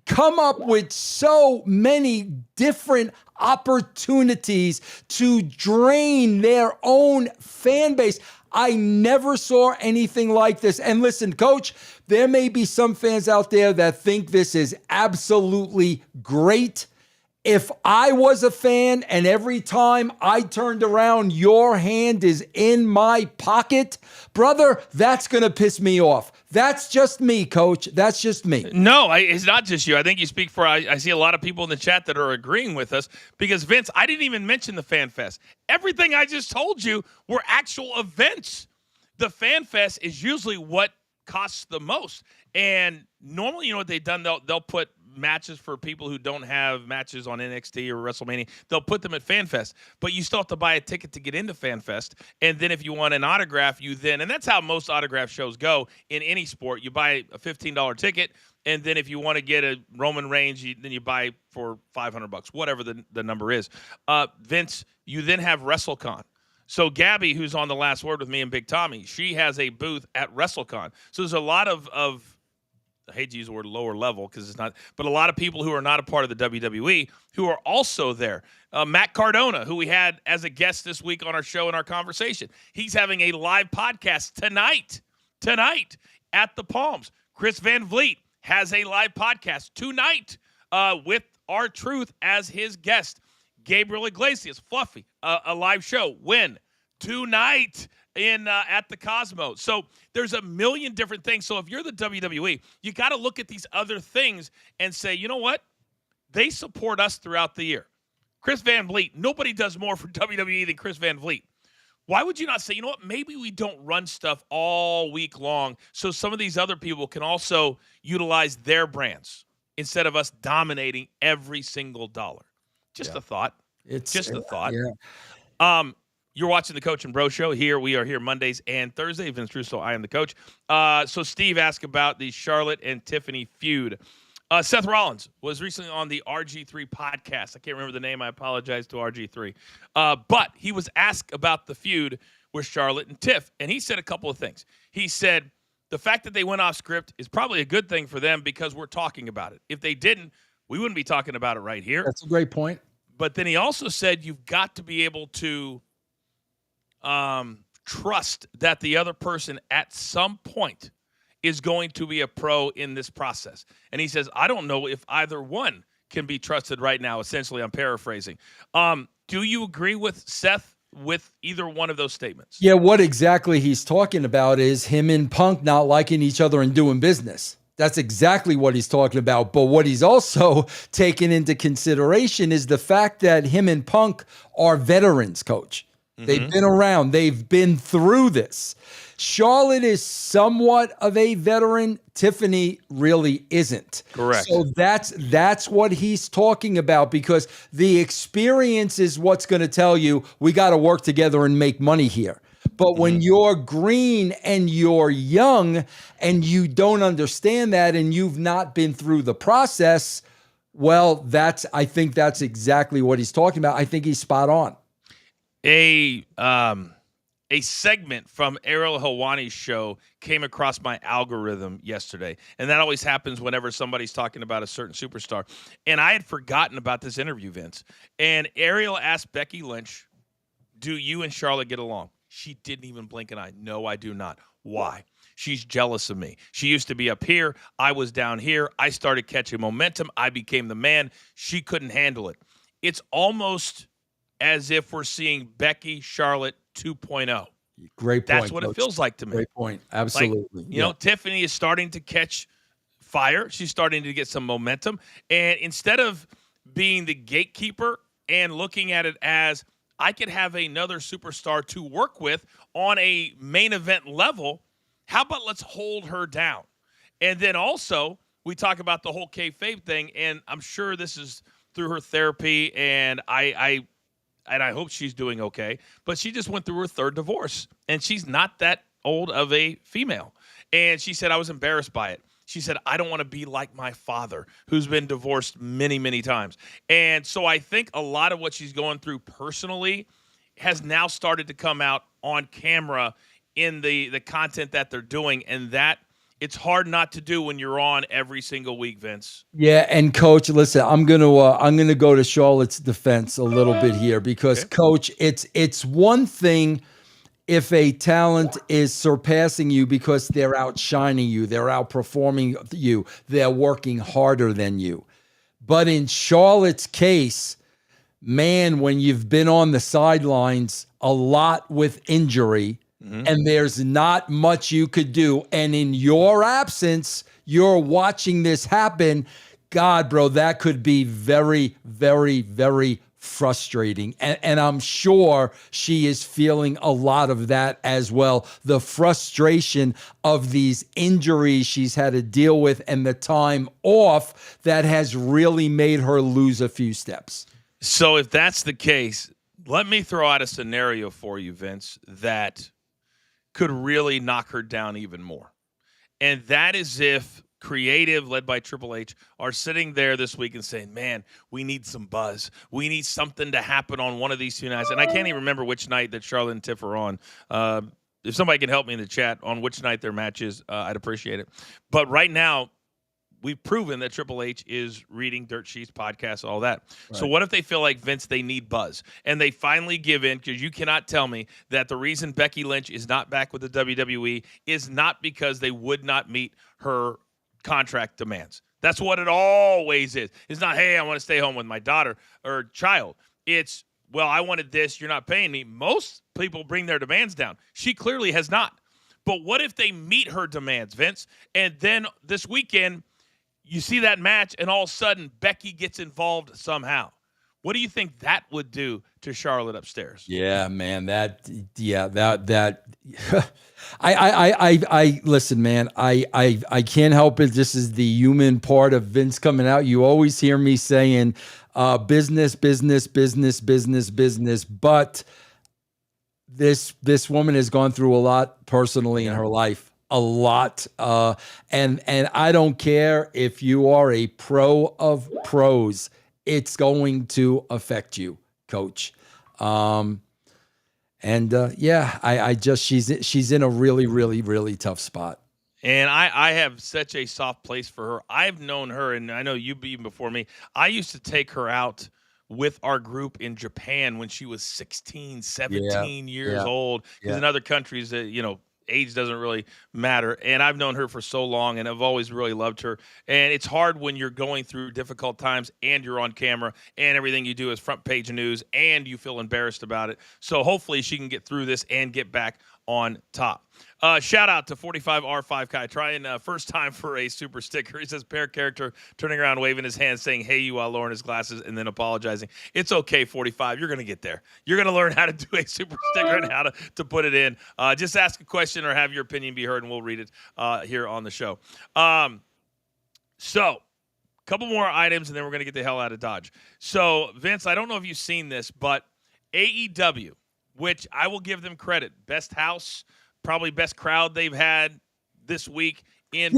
come up with so many different opportunities to drain their own fan base. I never saw anything like this. And listen, Coach, there may be some fans out there that think this is absolutely great. If I was a fan and every time I turned around, your hand is in my pocket, brother, that's going to piss me off. That's just me, Coach. That's just me. No, it's not just you. I think you speak for, I see a lot of people in the chat that are agreeing with us because, Vince, I didn't even mention the Fan Fest. Everything I just told you were actual events. The Fan Fest is usually what costs the most. And normally, you know what they've done? They'll put matches for people who don't have matches on NXT or WrestleMania. They'll put them at FanFest, but you still have to buy a ticket to get into FanFest. And then if you want an autograph, and that's how most autograph shows go in any sport. You buy a $15 ticket, and then if you want to get a Roman Reigns, then you buy for $500, whatever the number is. Vince, you then have WrestleCon. So Gabby, who's on The Last Word with me and Big Tommy, she has a booth at WrestleCon. So there's a lot of I hate to use the word lower level because it's not, but a lot of people who are not a part of the WWE who are also there. Matt Cardona, who we had as a guest this week on our show and our conversation, he's having a live podcast tonight at the Palms. Chris Van Vliet has a live podcast tonight with R-Truth as his guest. Gabriel Iglesias, Fluffy, a live show. When? Tonight at the Cosmo. So there's a million different things. So if you're the WWE, you got to look at these other things and say, you know what? They support us throughout the year. Chris Van Vliet, nobody does more for WWE than Chris Van Vliet. Why would you not say, you know what? Maybe we don't run stuff all week long so some of these other people can also utilize their brands instead of us dominating every single dollar. Just a thought. It's just a thought. Yeah. You're watching the Coach and Bro Show. We are here Mondays and Thursdays. Vince Russo, I am the coach. So Steve asked about the Charlotte and Tiffany feud. Seth Rollins was recently on the RG3 podcast. I can't remember the name. I apologize to RG3. But he was asked about the feud with Charlotte and Tiff, and he said a couple of things. He said the fact that they went off script is probably a good thing for them because we're talking about it. If they didn't, we wouldn't be talking about it right here. That's a great point. But then he also said you've got to be able to trust that the other person at some point is going to be a pro in this process. And he says, I don't know if either one can be trusted right now. Essentially, I'm paraphrasing. Do you agree with Seth with either one of those statements? Yeah, what exactly he's talking about is him and Punk not liking each other and doing business. That's exactly what he's talking about. But what he's also taken into consideration is the fact that him and Punk are veterans, Coach. They've been around. They've been through this. Charlotte is somewhat of a veteran. Tiffany really isn't. Correct. So that's what he's talking about because the experience is what's going to tell you we got to work together and make money here. But when you're green and you're young and you don't understand that and you've not been through the process, well, I think that's exactly what he's talking about. I think he's spot on. A segment from Ariel Helwani's show came across my algorithm yesterday, and that always happens whenever somebody's talking about a certain superstar. And I had forgotten about this interview, Vince. And Ariel asked Becky Lynch, do you and Charlotte get along? She didn't even blink an eye. No, I do not. Why? She's jealous of me. She used to be up here. I was down here. I started catching momentum. I became the man. She couldn't handle it. It's almost as if we're seeing Becky Charlotte 2.0. Great point. That's what Coach. it feels like to me. Great point. Absolutely. Like, you know, Tiffany is starting to catch fire. She's starting to get some momentum. And instead of being the gatekeeper and looking at it as I could have another superstar to work with on a main event level, how about let's hold her down? And then also we talk about the whole kayfabe thing, and I'm sure this is through her therapy, and I hope she's doing okay. But she just went through her third divorce, and she's not that old of a female. And she said, I was embarrassed by it. She said, I don't want to be like my father, who's been divorced many, many times. And so I think a lot of what she's going through personally has now started to come out on camera in the content that they're doing, and that it's hard not to do when you're on every single week, Vince. Yeah, and Coach, listen, I'm gonna go to Charlotte's defense a little bit here because, okay, Coach, it's one thing if a talent is surpassing you because they're outshining you, they're outperforming you, they're working harder than you. But in Charlotte's case, man, when you've been on the sidelines a lot with injury and there's not much you could do, and in your absence, you're watching this happen, God, bro, that could be very, very, very frustrating. And I'm sure she is feeling a lot of that as well. The frustration of these injuries she's had to deal with and the time off that has really made her lose a few steps. So if that's the case, let me throw out a scenario for you, Vince, that could really knock her down even more. And that is if creative, led by Triple H, are sitting there this week and saying, man, we need some buzz. We need something to happen on one of these two nights. And I can't even remember which night that Charlotte and Tiff are on. If somebody can help me in the chat on which night their match is, I'd appreciate it. But right now, we've proven that Triple H is reading Dirt Sheets, podcasts, all that. Right. So what if they feel like, Vince, they need buzz, and they finally give in? Because you cannot tell me that the reason Becky Lynch is not back with the WWE is not because they would not meet her contract demands. That's what it always is. It's not, hey, I want to stay home with my daughter or child. It's, well, I wanted this. You're not paying me. Most people bring their demands down. She clearly has not. But what if they meet her demands, Vince? And then this weekend, you see that match, and all of a sudden, Becky gets involved somehow. What do you think that would do to Charlotte upstairs? Yeah, man, that I listen, man, I can't help it. This is the human part of Vince coming out. You always hear me saying business. But this woman has gone through a lot personally in her life. A lot. And I don't care if you are a pro of pros, it's going to affect you, Coach. I just, she's in a really, really, really tough spot. And I have such a soft place for her. I've known her, and I know you even before me. I used to take her out with our group in Japan when she was 16, 17 years old. Because in other countries, age doesn't really matter. And I've known her for so long, and I've always really loved her. And it's hard when you're going through difficult times and you're on camera and everything you do is front page news and you feel embarrassed about it. So hopefully she can get through this and get back on top. Shout out to 45R5 Kai trying first time for a super sticker. He says pair character turning around, waving his hand, saying hey you while lowering his glasses and then apologizing. It's okay, 45. You're going to get there. You're going to learn how to do a super sticker and how to put it in. Just ask a question or have your opinion be heard and we'll read it here on the show. So a couple more items and then we're going to get the hell out of Dodge. So Vince, I don't know if you've seen this, but AEW, which I will give them credit, best house, probably best crowd they've had this week in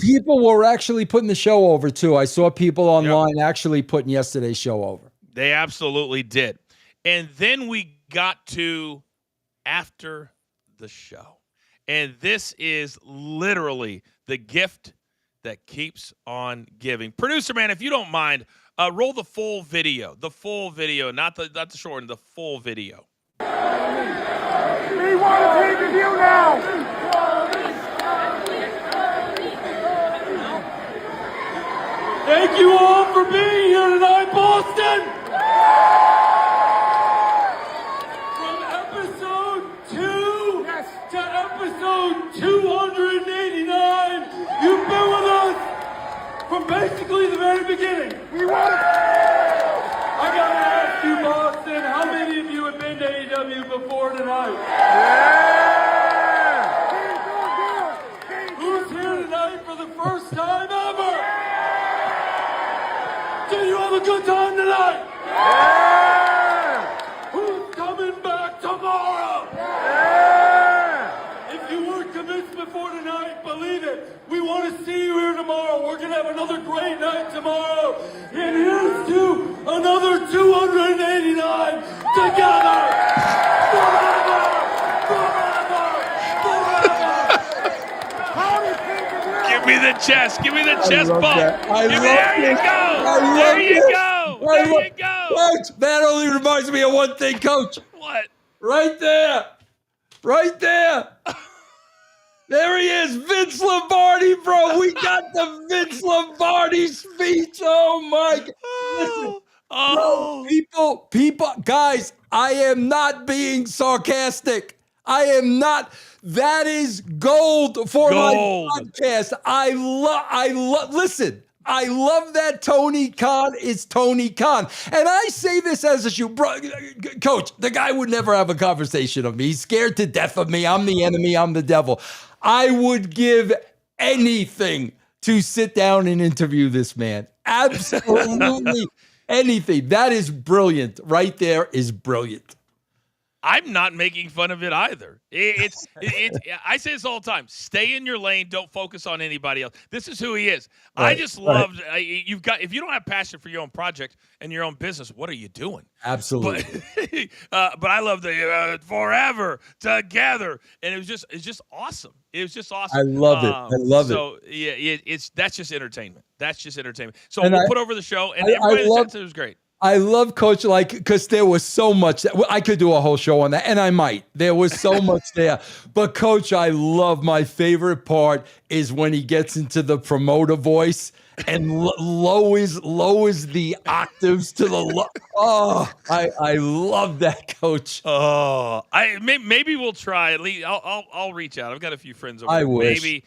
people were actually putting the show over too. I saw people online actually putting yesterday's show over. They absolutely did. And then we got to after the show. And this is literally the gift that keeps on giving. Producer man, if you don't mind, roll the full video. The full video, not the short one, the full video. We want a pay-per-view now! Thank you all for being here tonight, Boston! From episode 2 to episode 289, you've been with us from basically the very beginning. We want I gotta ask you, Boston, how many of you have been to AEW before tonight? Yeah! Who's here tonight for the first time ever? Did you have a good time tonight? Yeah! Who's coming back tomorrow? Yeah! If you weren't convinced before tonight, believe it. We want to see you here tomorrow. We're going to have another great night tomorrow. And here's to another 289 together. Forever! Give me the chest. Give me the chest bump. There you go. There you go. Coach, that only reminds me of one thing, Coach. What? Right there. Right there. There he is, Vince Lombardi, bro. We got the Vince Lombardi speech. Oh my God. Listen, bro, people, guys, I am not being sarcastic. I am not. That is gold for my podcast. Listen, I love that Tony Khan is Tony Khan. And I say this as a shoe, bro, Coach, the guy would never have a conversation with me. He's scared to death of me. I'm the enemy. I'm the devil. I would give anything to sit down and interview this man. Absolutely anything. That is brilliant. Right there is brilliant. I'm not making fun of it either. It's I say this all the time. Stay in your lane. Don't focus on anybody else. This is who he is. Right, I just loved if you don't have passion for your own project and your own business, what are you doing? Absolutely. But I love the forever together, and it's just awesome. It was just awesome. I love it. I love it. So yeah, that's just entertainment. That's just entertainment. So we'll put over the show, and everybody said it was great. I love Coach, because there was so much that I could do a whole show on that, and I might. There was so much there. But Coach, I love, my favorite part is when he gets into the promoter voice and lowers the octaves to the low. Oh, I love that, Coach. Oh, maybe we'll try. At least I'll reach out. I've got a few friends over there.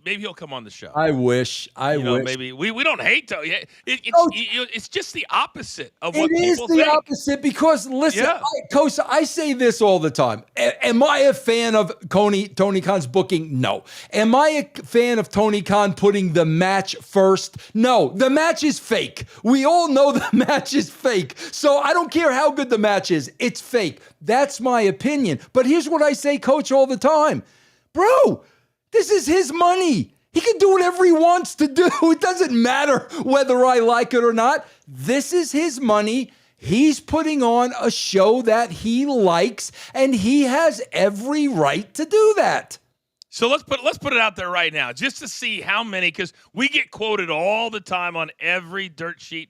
Maybe he'll come on the show. I wish. Maybe we don't hate to. It's just the opposite of what people think. It is the opposite because listen, Coach, I say this all the time. Am I a fan of Tony Khan's booking? No. Am I a fan of Tony Khan putting the match first? No. The match is fake. We all know the match is fake. So I don't care how good the match is. It's fake. That's my opinion. But here's what I say, Coach, all the time. Bro, this is his money. He can do whatever he wants to do. It doesn't matter whether I like it or not. This is his money. He's putting on a show that he likes, and he has every right to do that. So let's put it out there right now, just to see how many, because we get quoted all the time on every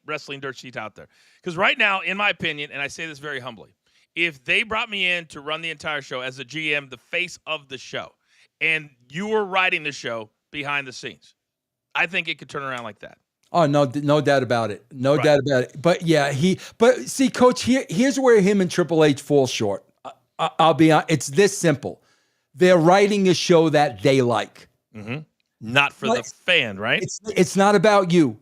wrestling dirt sheet out there. Because right now, in my opinion, and I say this very humbly, if they brought me in to run the entire show as a GM, the face of the show, and you were writing the show behind the scenes, I think it could turn around like that. Oh, no doubt about it. No doubt about it. But yeah, see, Coach, here's where him and Triple H fall short. I'll be honest. It's this simple. They're writing a show that they like. Mm-hmm. Not for the fan, right? It's not about you.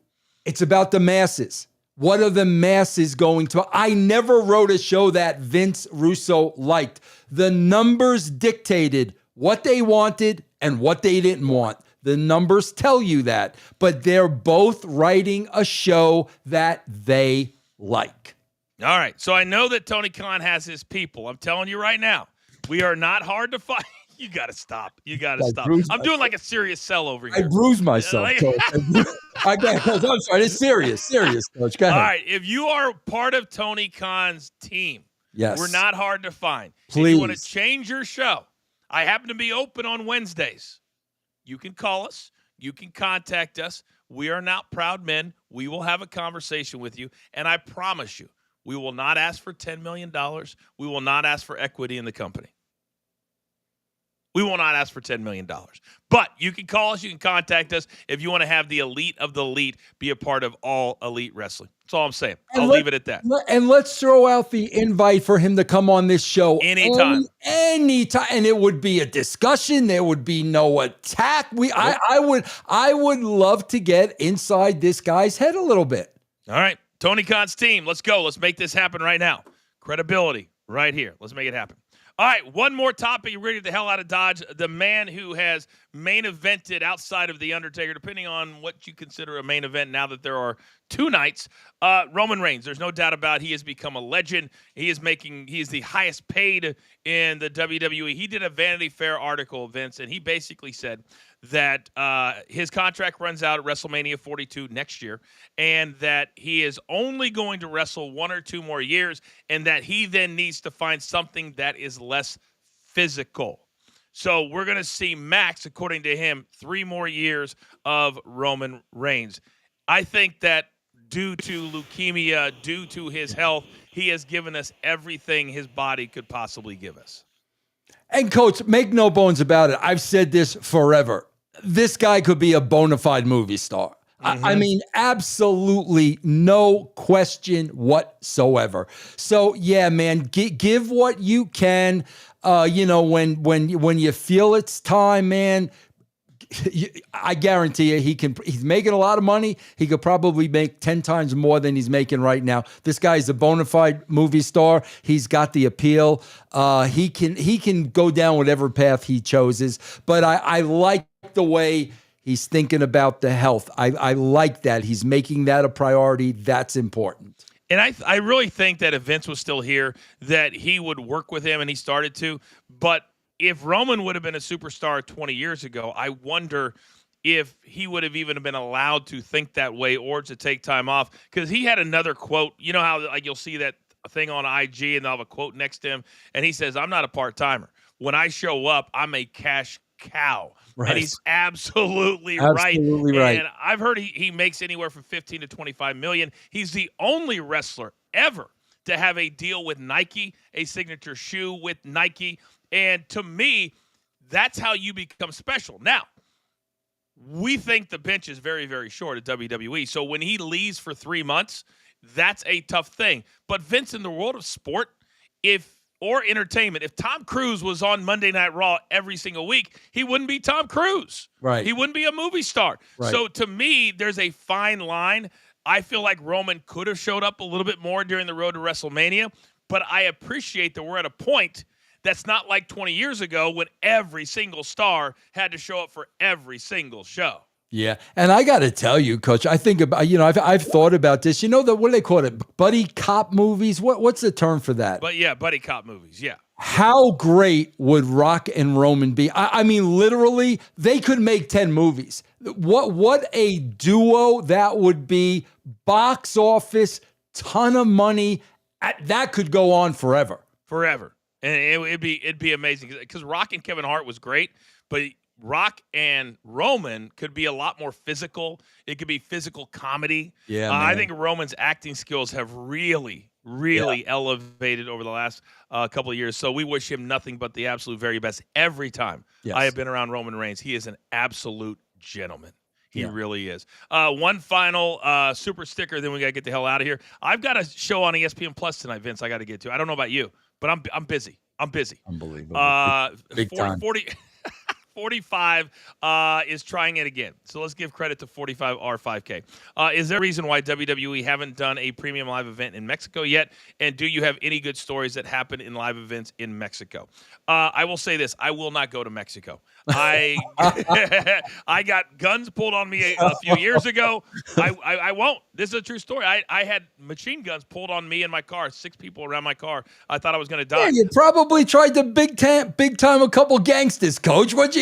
It's about the masses. What are the masses going to? I never wrote a show that Vince Russo liked. The numbers dictated what they wanted and what they didn't want. The numbers tell you that, but they're both writing a show that they like. All right. So I know that Tony Khan has his people. I'm telling you right now, we are not hard to find. You got to stop. I'm doing like a serious sell over here. I bruised myself, Coach. I'm sorry. It's serious, Coach. Go ahead. All right. If you are part of Tony Khan's team, yes, we're not hard to find. Please. If you want to change your show, I happen to be open on Wednesdays. You can call us. You can contact us. We are not proud men. We will have a conversation with you. And I promise you, we will not ask for $10 million. We will not ask for equity in the company. We will not ask for $10 million. But you can call us. You can contact us if you want to have the elite of the elite be a part of All Elite Wrestling. That's all I'm saying. I'll leave it at that. And let's throw out the invite for him to come on this show anytime. Anytime. And it would be a discussion. There would be no attack. I would love to get inside this guy's head a little bit. All right. Tony Khan's team. Let's go. Let's make this happen right now. Credibility right here. Let's make it happen. All right, one more topic. You're ready to get the hell out of Dodge. The man who has main evented outside of The Undertaker, depending on what you consider a main event now that there are two nights, Roman Reigns. There's no doubt about it. He has become a legend. He is the highest paid in the WWE. He did a Vanity Fair article, Vince, and he basically said that his contract runs out at WrestleMania 42 next year, and that he is only going to wrestle 1 or 2 more years, and that he then needs to find something that is less physical. So we're going to see max, according to him, 3 more years of Roman Reigns. I think that due to leukemia, due to his health, he has given us everything his body could possibly give us. And coach, make no bones about it. I've said this forever. This guy could be a bona fide movie star. I mean, absolutely no question whatsoever. So yeah, man, give what you can. When you feel it's time, man, I guarantee you he's making a lot of money. He could probably make 10 times more than he's making right now. This guy's a bona fide movie star. He's got the appeal. He can go down whatever path he chooses, but I like the way he's thinking about the health. I like that. He's making that a priority. That's important. And I really think that if Vince was still here, that he would work with him, and he started to. But if Roman would have been a superstar 20 years ago, I wonder if he would have even been allowed to think that way or to take time off. Because he had another quote. You know how like you'll see that thing on IG and they'll have a quote next to him, and he says, "I'm not a part-timer. When I show up, I'm a cash cow." Right. And he's absolutely right. And I've heard he makes anywhere from 15 to 25 million. He's the only wrestler ever to have a deal with Nike, a signature shoe with Nike. And to me, that's how you become special. Now, we think the bench is very, very short at WWE. So when he leaves for 3 months, that's a tough thing. But Vince, in the world of sport, or entertainment, if Tom Cruise was on Monday Night Raw every single week, he wouldn't be Tom Cruise. Right. He wouldn't be a movie star. Right. So to me, there's a fine line. I feel like Roman could have showed up a little bit more during the road to WrestleMania, but I appreciate that we're at a point that's not like 20 years ago when every single star had to show up for every single show. Yeah, and I got to tell you, Coach, I think about, I've thought about this. You know, what do they call it? Buddy cop movies? What's the term for that? But yeah, buddy cop movies, yeah. How great would Rock and Roman be? I mean, literally, they could make 10 movies. What a duo that would be. Box office, ton of money. That could go on forever. Forever. And it'd be amazing. Because Rock and Kevin Hart was great, but Rock and Roman could be a lot more physical. It could be physical comedy. Yeah, I think Roman's acting skills have really elevated over the last couple of years. So we wish him nothing but the absolute very best every time I have been around Roman Reigns. He is an absolute gentleman. He really is. One final super sticker, then we got to get the hell out of here. I've got a show on ESPN Plus tonight, Vince, I got to get to. I don't know about you, but I'm busy. Unbelievable. Big time. 45 is trying it again. So let's give credit to 45 R5K. Is there a reason why WWE haven't done a premium live event in Mexico yet? And do you have any good stories that happen in live events in Mexico? I will say this. I will not go to Mexico. I got guns pulled on me a few years ago. I won't. This is a true story. I had machine guns pulled on me in my car, 6 people around my car. I thought I was going to die. Yeah, you probably tried to big time a couple gangsters, Coach. What'd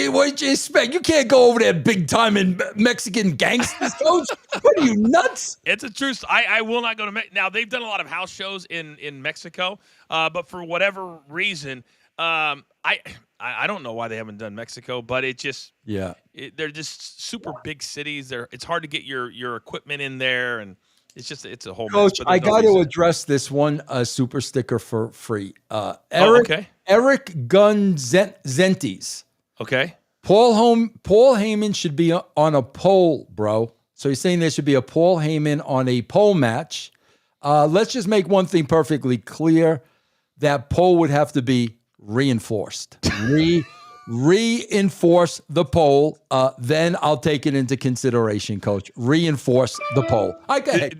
you expect? You can't go over there big time in Mexican gangsters, Coach. What are you, nuts? It's a true story. I will not go to Mexico. Now, they've done a lot of house shows in Mexico, but for whatever reason, I don't know why they haven't done Mexico, but it just they're just super big cities. It's hard to get your equipment in there, and it's a whole Coach, mess. I got to address this one super sticker for free. Eric Gunzentes. Okay. Paul Heyman should be on a pole, bro. So he's saying there should be a Paul Heyman on a pole match. Let's just make one thing perfectly clear. That pole would have to be reinforced. Reinforce the pole. Then I'll take it into consideration, Coach. Reinforce the pole.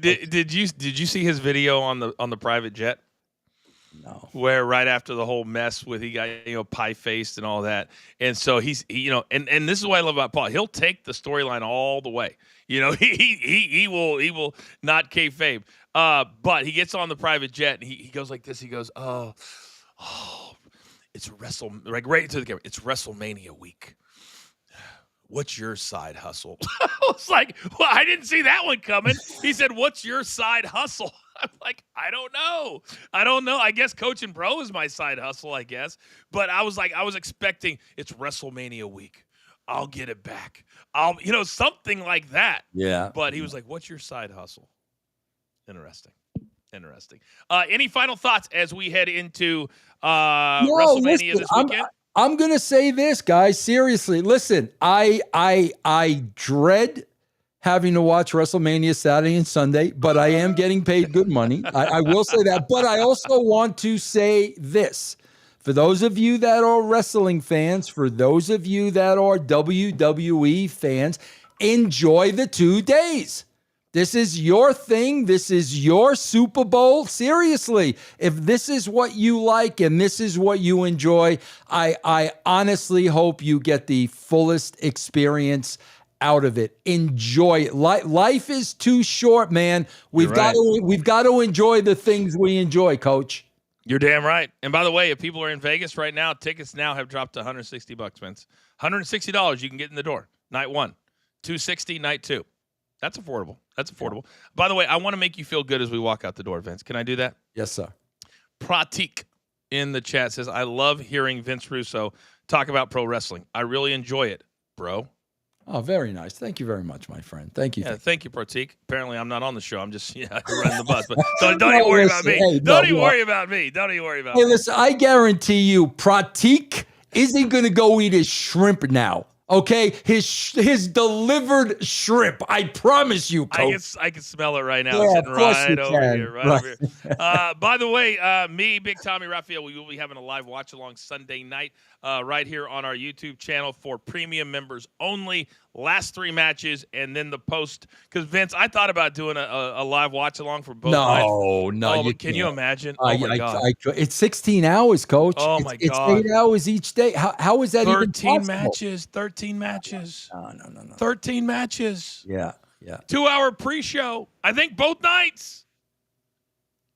Did you see his video on the private jet? No. Where right after the whole mess with he got pie faced and all that, and so and this is what I love about Paul. He'll take the storyline all the way. He will not kayfabe. But he gets on the private jet and he goes like this. He goes, oh, it's right into the camera. It's WrestleMania week. What's your side hustle? I was like, well, I didn't see that one coming. He said, what's your side hustle? I'm like, I don't know. I guess Coach and Bro is my side hustle, I guess. But I was expecting it's WrestleMania week. I'll get it back. Something like that. Yeah. But he was like, what's your side hustle? Interesting. Any final thoughts as we head into WrestleMania this weekend? I'm gonna say this, guys. Seriously, listen. I dread having to watch WrestleMania Saturday and Sunday, but I am getting paid good money. I will say that. But I also want to say this. For those of you that are wrestling fans, for those of you that are WWE fans, enjoy the 2 days. This is your thing. This is your Super Bowl. Seriously, if this is what you like and this is what you enjoy, I honestly hope you get the fullest experience out of it. Enjoy it. Life is too short, man. We've got to enjoy the things we enjoy, Coach. You're damn right. And by the way, if people are in Vegas right now, tickets now have dropped to $160, Vince. $160 you can get in the door. Night 1. $260 night 2. That's affordable. That's affordable. By the way, I want to make you feel good as we walk out the door, Vince. Can I do that? Yes, sir. Pratik in the chat says, I love hearing Vince Russo talk about pro wrestling. I really enjoy it, bro. Oh, very nice. Thank you very much, my friend. Thank you. Yeah, thank you, Pratik. Apparently, I'm not on the show. I'm just running the bus. But don't even worry about me. Hey, don't even worry about me. Don't even worry about me. Hey, listen, I guarantee you, Pratik isn't going to go eat his shrimp now. Okay, his delivered shrimp. I promise you, Coach. I can smell it right now. Yeah, Sitting right over here. Right over here. By the way, me, Big Tommy Raphael, we will be having a live watch along Sunday night right here on our YouTube channel for premium members only. Last 3 matches and then the post. Because Vince, I thought about doing a live watch along for both nights. No. Oh, can you imagine? Oh my God! It's 16 hours, Coach. Oh my God! It's 8 hours each day. How is that even possible? 13 matches. 13 matches. No. 13 matches. Yeah. 2-hour pre-show. I think both nights.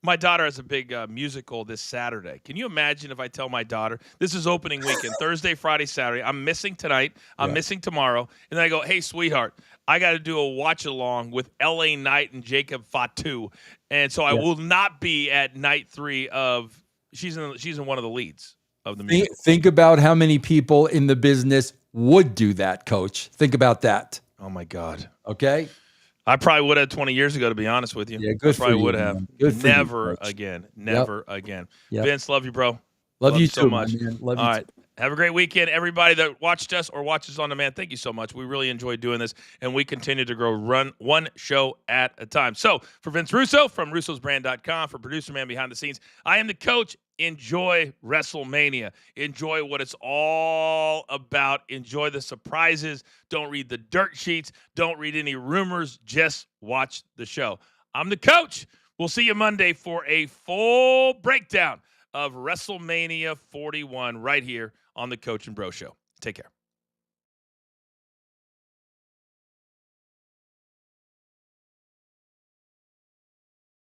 My daughter has a big musical this Saturday. Can you imagine if I tell my daughter, this is opening weekend, Thursday, Friday, Saturday. I'm missing tonight. I'm missing tomorrow. And then I go, hey, sweetheart, I got to do a watch-along with L.A. Knight and Jacob Fatu. And so I will not be at night 3 of – she's in one of the leads of the musical. Think about how many people in the business would do that, Coach. Think about that. Oh, my God. Okay? I probably would have 20 years ago, to be honest with you. Yeah, good I probably for you, would have. man. Good for Never you, Coach. again. Never again. Yep. Vince, love you, bro. Love you so too, much. man. Love you All right. too. Have a great weekend. Everybody that watched us or watches on demand, thank you so much. We really enjoyed doing this, and we continue to grow one show at a time. So for Vince Russo from russosbrand.com, for producer man behind the scenes, I am the coach. Enjoy WrestleMania. Enjoy what it's all about. Enjoy the surprises. Don't read the dirt sheets. Don't read any rumors. Just watch the show. I'm the coach. We'll see you Monday for a full breakdown of WrestleMania 41 right here on the Coach and Bro Show. Take care.